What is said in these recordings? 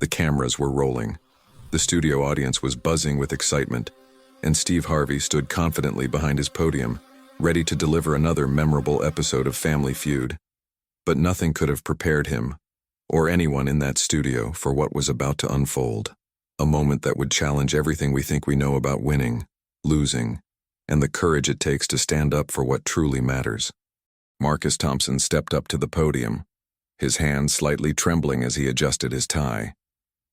The cameras were rolling. The studio audience was buzzing with excitement, and Steve Harvey stood confidently behind his podium, ready to deliver another memorable episode of Family Feud. But nothing could have prepared him, or anyone in that studio, for what was about to unfold. A moment that would challenge everything we think we know about winning, losing, and the courage it takes to stand up for what truly matters. Marcus Thompson stepped up to the podium, his hands slightly trembling as he adjusted his tie.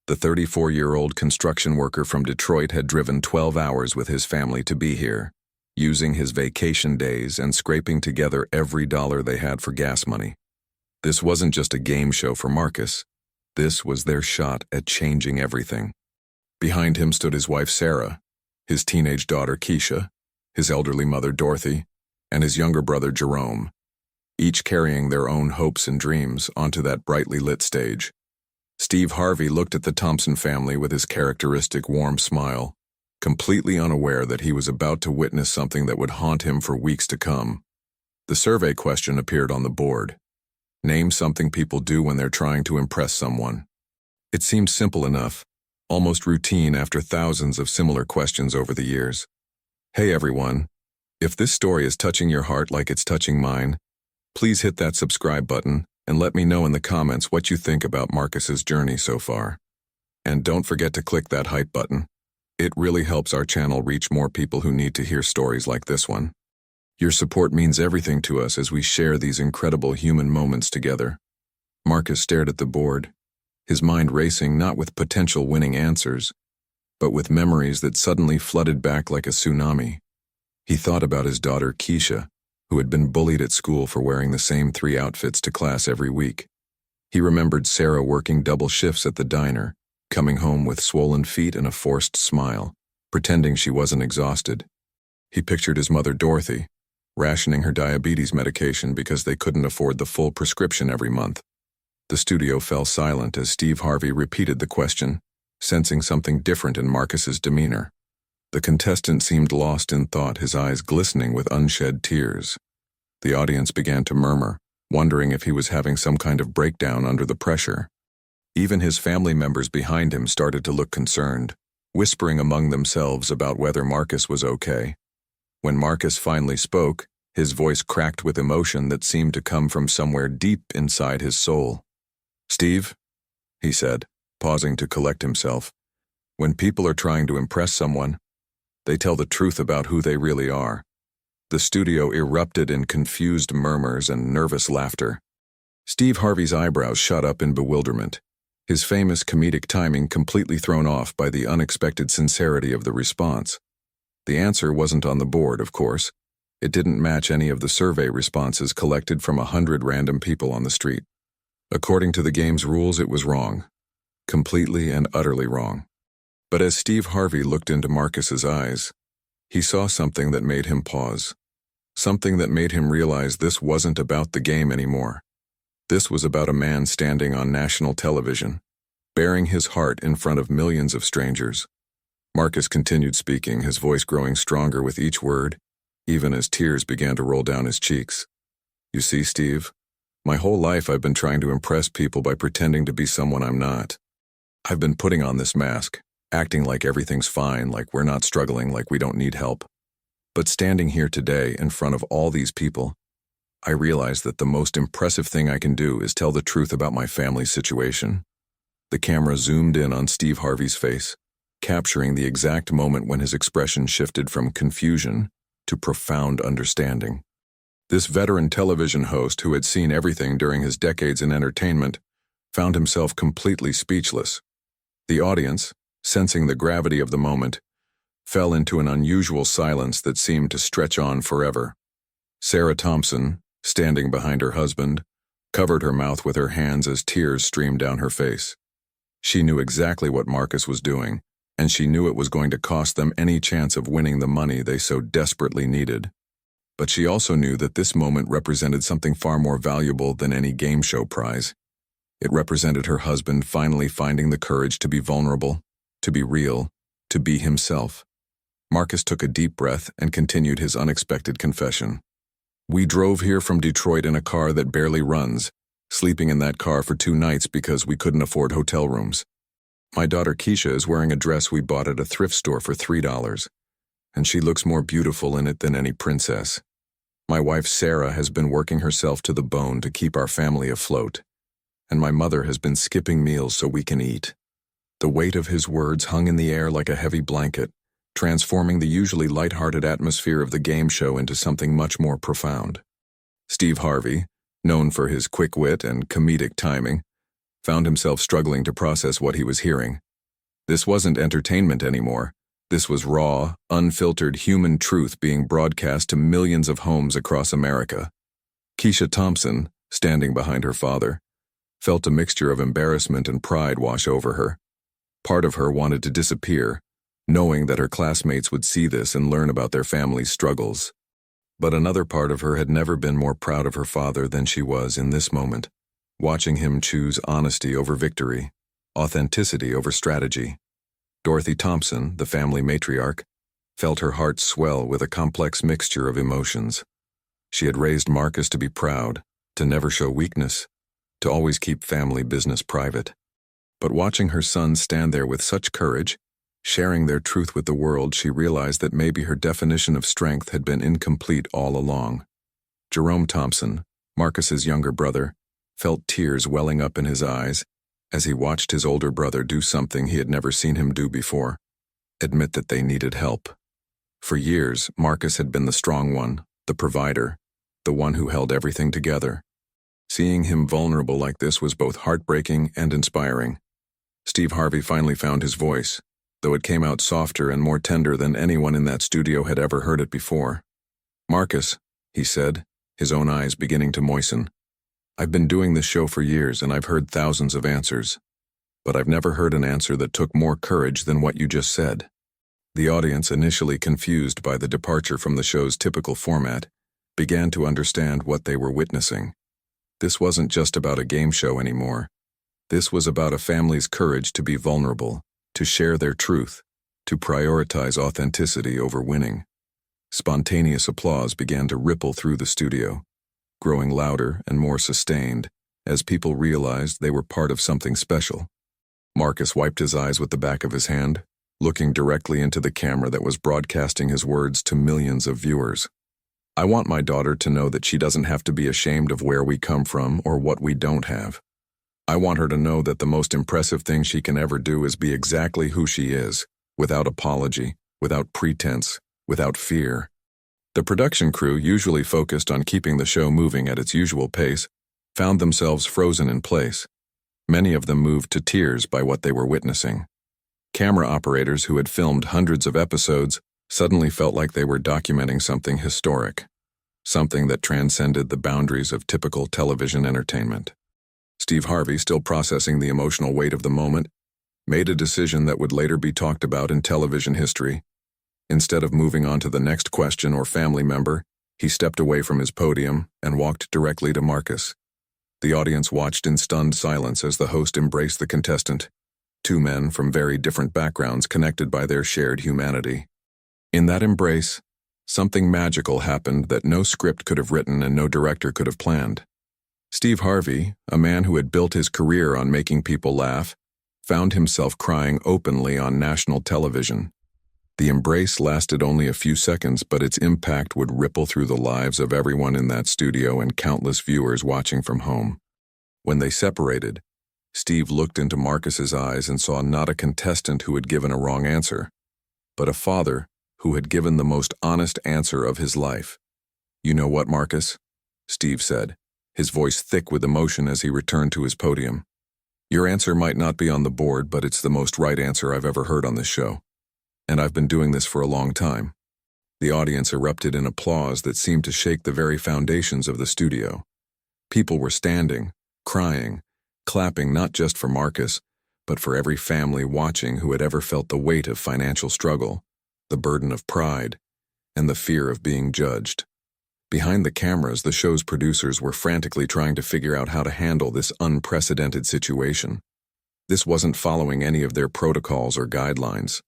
The 34-year-old construction worker from Detroit had driven 12 hours with his family to be here, using his vacation days and scraping together every dollar they had for gas money. This wasn't just a game show for Marcus. This was their shot at changing everything. Behind him stood his wife Sarah, his teenage daughter Keisha, his elderly mother Dorothy, and his younger brother Jerome, each carrying their own hopes and dreams onto that brightly lit stage. Steve Harvey looked at the Thompson family with his characteristic warm smile, completely unaware that he was about to witness something that would haunt him for weeks to come. The survey question appeared on the board. Name something people do when they're trying to impress someone. It seemed simple enough, almost routine after thousands of similar questions over the years. Hey everyone, if this story is touching your heart like it's touching mine, please hit that subscribe button and let me know in the comments what you think about Marcus's journey so far. And don't forget to click that hype button. It really helps our channel reach more people who need to hear stories like this one. Your support means everything to us as we share these incredible human moments together. Marcus stared at the board, his mind racing not with potential winning answers, but with memories that suddenly flooded back like a tsunami. He thought about his daughter Keisha, who had been bullied at school for wearing the same 3 outfits to class every week. He remembered Sarah working double shifts at the diner, coming home with swollen feet and a forced smile, pretending she wasn't exhausted. He pictured his mother Dorothy, rationing her diabetes medication because they couldn't afford the full prescription every month. The studio fell silent as Steve Harvey repeated the question, sensing something different in Marcus's demeanor. The contestant seemed lost in thought, his eyes glistening with unshed tears. The audience began to murmur, wondering if he was having some kind of breakdown under the pressure. Even his family members behind him started to look concerned, whispering among themselves about whether Marcus was okay. When Marcus finally spoke, his voice cracked with emotion that seemed to come from somewhere deep inside his soul. "Steve," he said, pausing to collect himself, "when people are trying to impress someone, they tell the truth about who they really are." The studio erupted in confused murmurs and nervous laughter. Steve Harvey's eyebrows shot up in bewilderment, his famous comedic timing completely thrown off by the unexpected sincerity of the response. The answer wasn't on the board, of course. It didn't match any of the survey responses collected from 100 random people on the street. According to the game's rules, it was wrong. Completely and utterly wrong. But as Steve Harvey looked into Marcus's eyes, he saw something that made him pause. Something that made him realize this wasn't about the game anymore. This was about a man standing on national television, bearing his heart in front of millions of strangers. Marcus continued speaking, his voice growing stronger with each word, even as tears began to roll down his cheeks. "You see, Steve, my whole life I've been trying to impress people by pretending to be someone I'm not. I've been putting on this mask, acting like everything's fine, like we're not struggling, like we don't need help. But standing here today in front of all these people, I realize that the most impressive thing I can do is tell the truth about my family's situation." The camera zoomed in on Steve Harvey's face, capturing the exact moment when his expression shifted from confusion to profound understanding. This veteran television host, who had seen everything during his decades in entertainment, found himself completely speechless. The audience, sensing the gravity of the moment, fell into an unusual silence that seemed to stretch on forever. Sarah Thompson, standing behind her husband, covered her mouth with her hands as tears streamed down her face. She knew exactly what Marcus was doing, and she knew it was going to cost them any chance of winning the money they so desperately needed. But she also knew that this moment represented something far more valuable than any game show prize. It represented her husband finally finding the courage to be vulnerable, to be real, to be himself. Marcus took a deep breath and continued his unexpected confession. "We drove here from Detroit in a car that barely runs, sleeping in that car for 2 nights because we couldn't afford hotel rooms. My daughter Keisha is wearing a dress we bought at a thrift store for $3, and she looks more beautiful in it than any princess. My wife Sarah has been working herself to the bone to keep our family afloat, and my mother has been skipping meals so we can eat." The weight of his words hung in the air like a heavy blanket, transforming the usually lighthearted atmosphere of the game show into something much more profound. Steve Harvey, known for his quick wit and comedic timing, found himself struggling to process what he was hearing. This wasn't entertainment anymore. This was raw, unfiltered human truth being broadcast to millions of homes across America. Keisha Thompson, standing behind her father, felt a mixture of embarrassment and pride wash over her. Part of her wanted to disappear, knowing that her classmates would see this and learn about their family's struggles. But another part of her had never been more proud of her father than she was in this moment, watching him choose honesty over victory, authenticity over strategy. Dorothy Thompson, the family matriarch, felt her heart swell with a complex mixture of emotions. She had raised Marcus to be proud, to never show weakness, to always keep family business private. But watching her sons stand there with such courage, sharing their truth with the world, she realized that maybe her definition of strength had been incomplete all along. Jerome Thompson, Marcus's younger brother, felt tears welling up in his eyes as he watched his older brother do something he had never seen him do before: admit that they needed help. For years, Marcus had been the strong one, the provider, the one who held everything together. Seeing him vulnerable like this was both heartbreaking and inspiring. Steve Harvey finally found his voice, though it came out softer and more tender than anyone in that studio had ever heard it before. "Marcus," he said, his own eyes beginning to moisten, "I've been doing this show for years and I've heard thousands of answers, but I've never heard an answer that took more courage than what you just said." The audience, initially confused by the departure from the show's typical format, began to understand what they were witnessing. This wasn't just about a game show anymore. This was about a family's courage to be vulnerable, to share their truth, to prioritize authenticity over winning. Spontaneous applause began to ripple through the studio, growing louder and more sustained as people realized they were part of something special. Marcus wiped his eyes with the back of his hand, looking directly into the camera that was broadcasting his words to millions of viewers. "I want my daughter to know that she doesn't have to be ashamed of where we come from or what we don't have. I want her to know that the most impressive thing she can ever do is be exactly who she is, without apology, without pretense, without fear." The production crew, usually focused on keeping the show moving at its usual pace, found themselves frozen in place. Many of them moved to tears by what they were witnessing. Camera operators who had filmed hundreds of episodes suddenly felt like they were documenting something historic, something that transcended the boundaries of typical television entertainment. Steve Harvey, still processing the emotional weight of the moment, made a decision that would later be talked about in television history. Instead of moving on to the next question or family member, he stepped away from his podium and walked directly to Marcus. The audience watched in stunned silence as the host embraced the contestant, two men from very different backgrounds connected by their shared humanity. In that embrace, something magical happened that no script could have written and no director could have planned. Steve Harvey, a man who had built his career on making people laugh, found himself crying openly on national television. The embrace lasted only a few seconds, but its impact would ripple through the lives of everyone in that studio and countless viewers watching from home. When they separated, Steve looked into Marcus's eyes and saw not a contestant who had given a wrong answer, but a father who had given the most honest answer of his life. "You know what, Marcus?" Steve said, his voice thick with emotion as he returned to his podium. "Your answer might not be on the board, but it's the most right answer I've ever heard on this show. And I've been doing this for a long time." The audience erupted in applause that seemed to shake the very foundations of the studio. People were standing, crying, clapping not just for Marcus, but for every family watching who had ever felt the weight of financial struggle, the burden of pride, and the fear of being judged. Behind the cameras, the show's producers were frantically trying to figure out how to handle this unprecedented situation. This wasn't following any of their protocols or guidelines.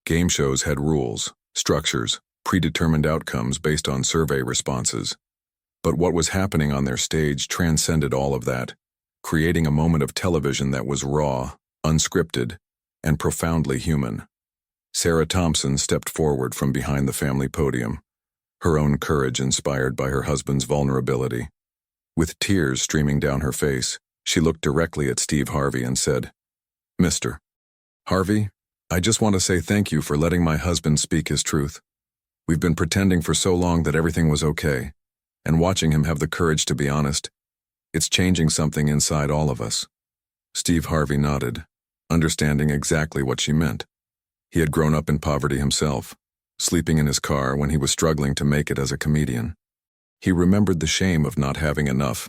Game shows had rules, structures, predetermined outcomes based on survey responses. But what was happening on their stage transcended all of that, creating a moment of television that was raw, unscripted, and profoundly human. Sarah Thompson stepped forward from behind the family podium, her own courage inspired by her husband's vulnerability. With tears streaming down her face, she looked directly at Steve Harvey and said, "Mr. Harvey, I just want to say thank you for letting my husband speak his truth. We've been pretending for so long that everything was okay, and watching him have the courage to be honest, it's changing something inside all of us." Steve Harvey nodded, understanding exactly what she meant. He had grown up in poverty himself, sleeping in his car when he was struggling to make it as a comedian. He remembered the shame of not having enough,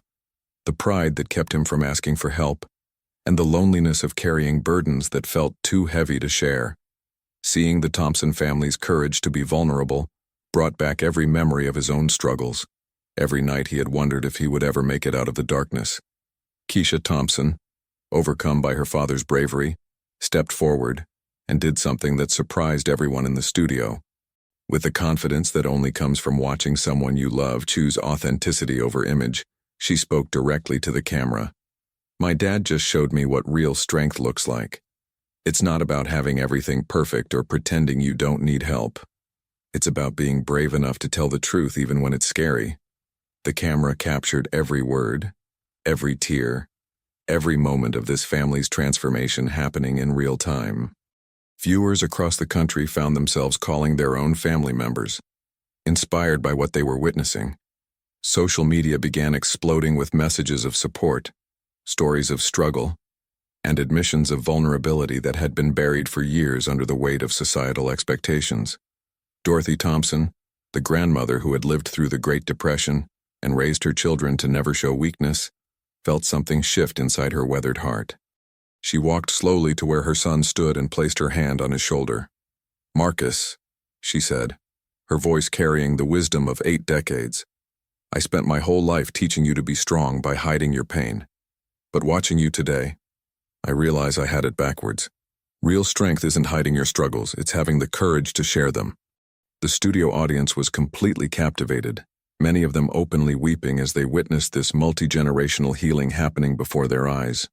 the pride that kept him from asking for help, and the loneliness of carrying burdens that felt too heavy to share. Seeing the Thompson family's courage to be vulnerable brought back every memory of his own struggles. Every night he had wondered if he would ever make it out of the darkness. Keisha Thompson, overcome by her father's bravery, stepped forward and did something that surprised everyone in the studio. With the confidence that only comes from watching someone you love choose authenticity over image, she spoke directly to the camera. "My dad just showed me what real strength looks like. It's not about having everything perfect or pretending you don't need help. It's about being brave enough to tell the truth even when it's scary." The camera captured every word, every tear, every moment of this family's transformation happening in real time. Viewers across the country found themselves calling their own family members, inspired by what they were witnessing. Social media began exploding with messages of support, stories of struggle, and admissions of vulnerability that had been buried for years under the weight of societal expectations. Dorothy Thompson, the grandmother who had lived through the Great Depression and raised her children to never show weakness, felt something shift inside her weathered heart. She walked slowly to where her son stood and placed her hand on his shoulder. "Marcus," she said, her voice carrying the wisdom of 8 decades. "I spent my whole life teaching you to be strong by hiding your pain. But watching you today, I realize I had it backwards. Real strength isn't hiding your struggles, it's having the courage to share them." The studio audience was completely captivated, many of them openly weeping as they witnessed this multi-generational healing happening before their eyes.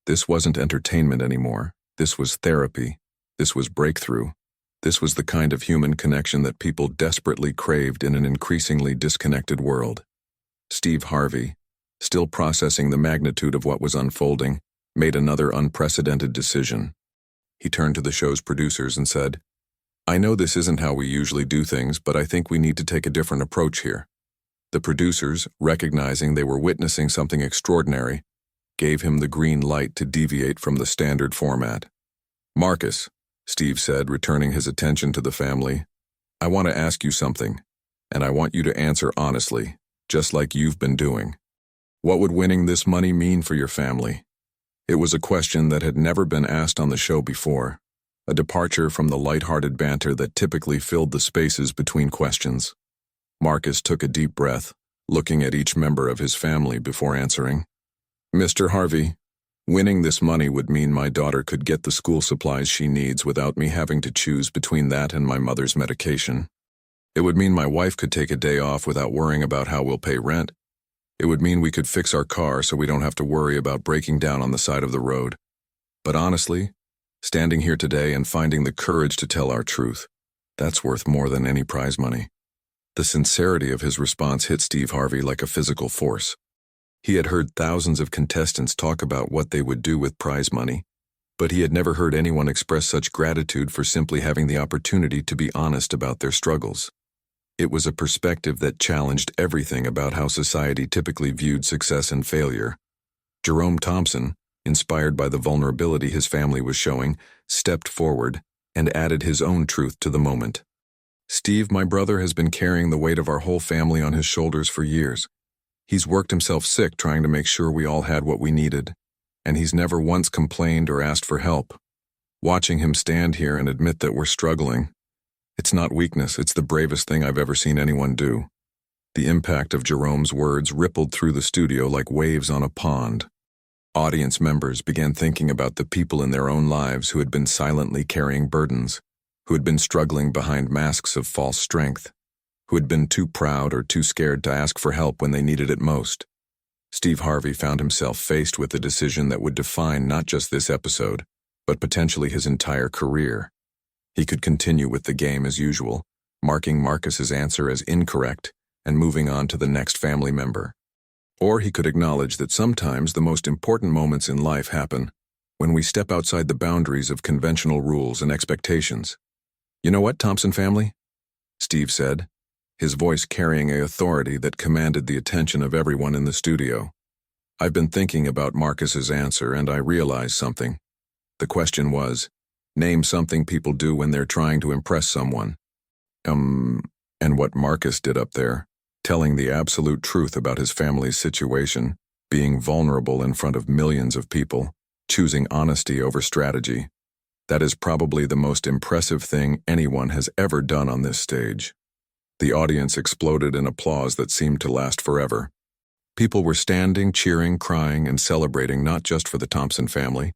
This wasn't entertainment anymore. This was therapy. This was breakthrough. This was the kind of human connection that people desperately craved in an increasingly disconnected world. Steve Harvey, still processing the magnitude of what was unfolding, made another unprecedented decision. He turned to the show's producers and said, "I know this isn't how we usually do things, but I think we need to take a different approach here." The producers, recognizing they were witnessing something extraordinary, gave him the green light to deviate from the standard format. "Marcus," Steve said, returning his attention to the family, "I want to ask you something, and I want you to answer honestly, just like you've been doing. What would winning this money mean for your family?" It was a question that had never been asked on the show before, a departure from the lighthearted banter that typically filled the spaces between questions. Marcus took a deep breath, looking at each member of his family before answering. "Mr. Harvey, winning this money would mean my daughter could get the school supplies she needs without me having to choose between that and my mother's medication. It would mean my wife could take a day off without worrying about how we'll pay rent. It would mean we could fix our car so we don't have to worry about breaking down on the side of the road. But honestly, standing here today and finding the courage to tell our truth, that's worth more than any prize money." The sincerity of his response hit Steve Harvey like a physical force. He had heard thousands of contestants talk about what they would do with prize money, but he had never heard anyone express such gratitude for simply having the opportunity to be honest about their struggles. It was a perspective that challenged everything about how society typically viewed success and failure. Jerome Thompson, inspired by the vulnerability his family was showing, stepped forward and added his own truth to the moment. "Steve, my brother, has been carrying the weight of our whole family on his shoulders for years. He's worked himself sick trying to make sure we all had what we needed, and he's never once complained or asked for help. Watching him stand here and admit that we're struggling, it's not weakness, it's the bravest thing I've ever seen anyone do." The impact of Jerome's words rippled through the studio like waves on a pond. Audience members began thinking about the people in their own lives who had been silently carrying burdens, who had been struggling behind masks of false strength, who had been too proud or too scared to ask for help when they needed it most. Steve Harvey found himself faced with a decision that would define not just this episode, but potentially his entire career. He could continue with the game as usual, marking Marcus's answer as incorrect and moving on to the next family member. Or he could acknowledge that sometimes the most important moments in life happen when we step outside the boundaries of conventional rules and expectations. "You know what, Thompson family?" Steve said, his voice carrying an authority that commanded the attention of everyone in the studio. "I've been thinking about Marcus's answer and I realized something. The question was, name something people do when they're trying to impress someone. And what Marcus did up there, telling the absolute truth about his family's situation, being vulnerable in front of millions of people, choosing honesty over strategy. That is probably the most impressive thing anyone has ever done on this stage." The audience exploded in applause that seemed to last forever. People were standing, cheering, crying, and celebrating not just for the Thompson family,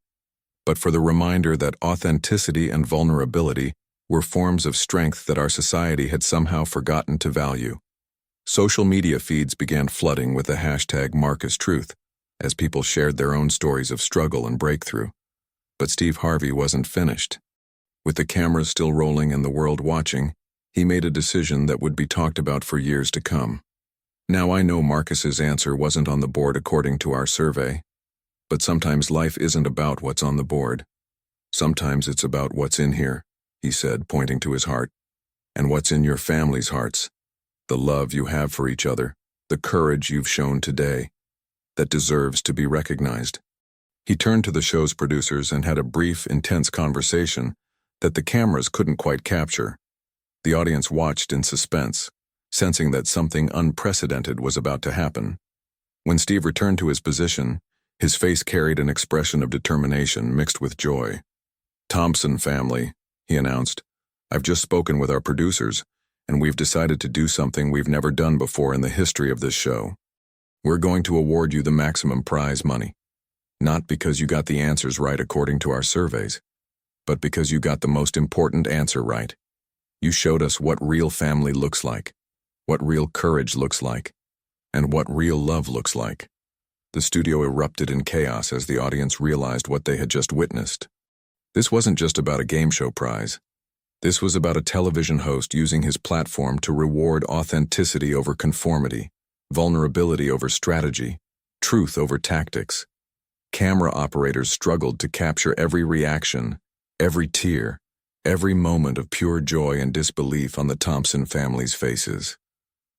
but for the reminder that authenticity and vulnerability were forms of strength that our society had somehow forgotten to value. Social media feeds began flooding with the hashtag #MarcusTruth as people shared their own stories of struggle and breakthrough. But Steve Harvey wasn't finished. With the cameras still rolling and the world watching, he made a decision that would be talked about for years to come. "Now I know Marcus's answer wasn't on the board according to our survey, but sometimes life isn't about what's on the board. Sometimes it's about what's in here," he said, pointing to his heart. "And what's in your family's hearts. The love you have for each other, the courage you've shown today, that deserves to be recognized." He turned to the show's producers and had a brief, intense conversation that the cameras couldn't quite capture. The audience watched in suspense, sensing that something unprecedented was about to happen. When Steve returned to his position, his face carried an expression of determination mixed with joy. "Thompson family," he announced, "I've just spoken with our producers, and we've decided to do something we've never done before in the history of this show. We're going to award you the maximum prize money. Not because you got the answers right according to our surveys, but because you got the most important answer right. You showed us what real family looks like, what real courage looks like, and what real love looks like." The studio erupted in chaos as the audience realized what they had just witnessed. This wasn't just about a game show prize. This was about a television host using his platform to reward authenticity over conformity, vulnerability over strategy, truth over tactics. Camera operators struggled to capture every reaction, every tear, every moment of pure joy and disbelief on the Thompson family's faces.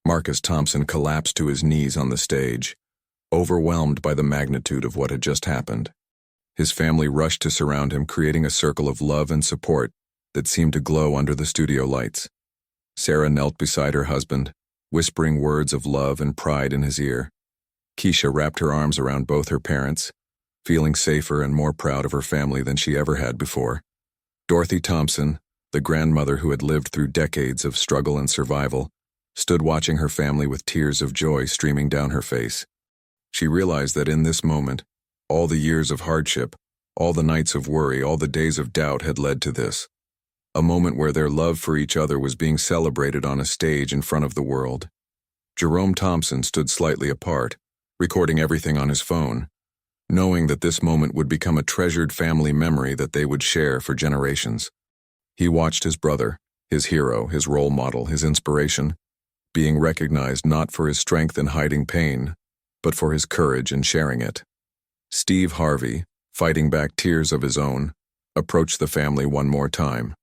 Marcus Thompson collapsed to his knees on the stage, overwhelmed by the magnitude of what had just happened. His family rushed to surround him, creating a circle of love and support that seemed to glow under the studio lights. Sarah knelt beside her husband, whispering words of love and pride in his ear. Keisha wrapped her arms around both her parents, feeling safer and more proud of her family than she ever had before. Dorothy Thompson, the grandmother who had lived through decades of struggle and survival, stood watching her family with tears of joy streaming down her face. She realized that in this moment, all the years of hardship, all the nights of worry, all the days of doubt had led to this. A moment where their love for each other was being celebrated on a stage in front of the world. Jerome Thompson stood slightly apart, recording everything on his phone, knowing that this moment would become a treasured family memory that they would share for generations. He watched his brother, his hero, his role model, his inspiration, being recognized not for his strength in hiding pain, but for his courage in sharing it. Steve Harvey, fighting back tears of his own, approached the family one more time.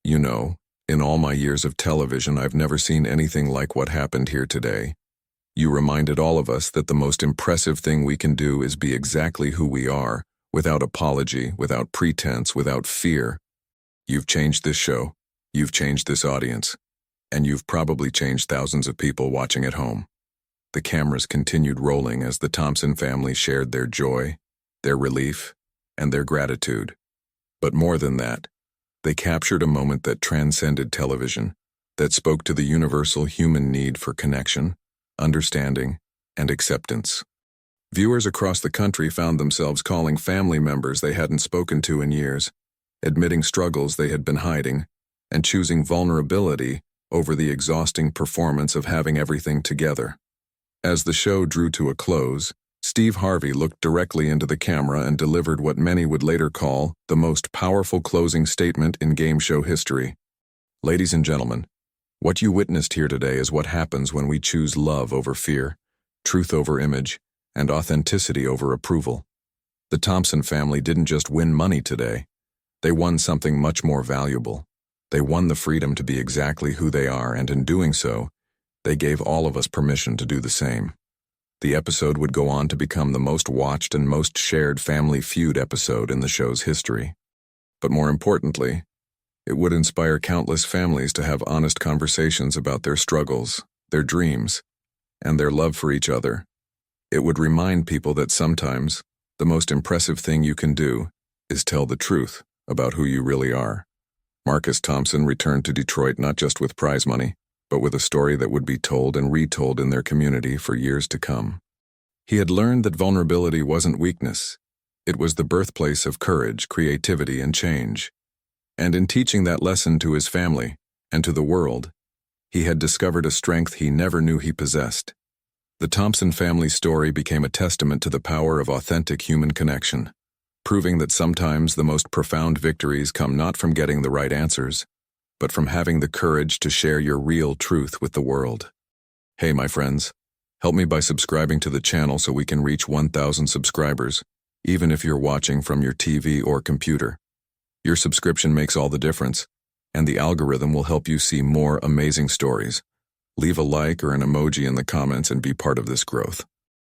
"You know, in all my years of television, I've never seen anything like what happened here today. You reminded all of us that the most impressive thing we can do is be exactly who we are, without apology, without pretense, without fear. You've changed this show, you've changed this audience, and you've probably changed thousands of people watching at home." The cameras continued rolling as the Thompson family shared their joy, their relief, and their gratitude. But more than that, they captured a moment that transcended television, that spoke to the universal human need for connection, understanding, and acceptance. Viewers across the country found themselves calling family members they hadn't spoken to in years, admitting struggles they had been hiding, and choosing vulnerability over the exhausting performance of having everything together. As the show drew to a close, Steve Harvey looked directly into the camera and delivered what many would later call the most powerful closing statement in game show history. Ladies and gentlemen, what you witnessed here today is what happens when we choose love over fear, truth over image, and authenticity over approval. The Thompson family didn't just win money today. They won something much more valuable. They won the freedom to be exactly who they are, and in doing so, they gave all of us permission to do the same. The episode would go on to become the most watched and most shared Family Feud episode in the show's history. But more importantly, it would inspire countless families to have honest conversations about their struggles, their dreams, and their love for each other. It would remind people that sometimes the most impressive thing you can do is tell the truth about who you really are. Marcus Thompson returned to Detroit not just with prize money, but with a story that would be told and retold in their community for years to come. He had learned that vulnerability wasn't weakness. It was the birthplace of courage, creativity, and change. And in teaching that lesson to his family and to the world, he had discovered a strength he never knew he possessed. The Thompson family story became a testament to the power of authentic human connection, proving that sometimes the most profound victories come not from getting the right answers, but from having the courage to share your real truth with the world. Hey, my friends, help me by subscribing to the channel so we can reach 1,000 subscribers, even if you're watching from your TV or computer. Your subscription makes all the difference, and the algorithm will help you see more amazing stories. Leave a like or an emoji in the comments and be part of this growth.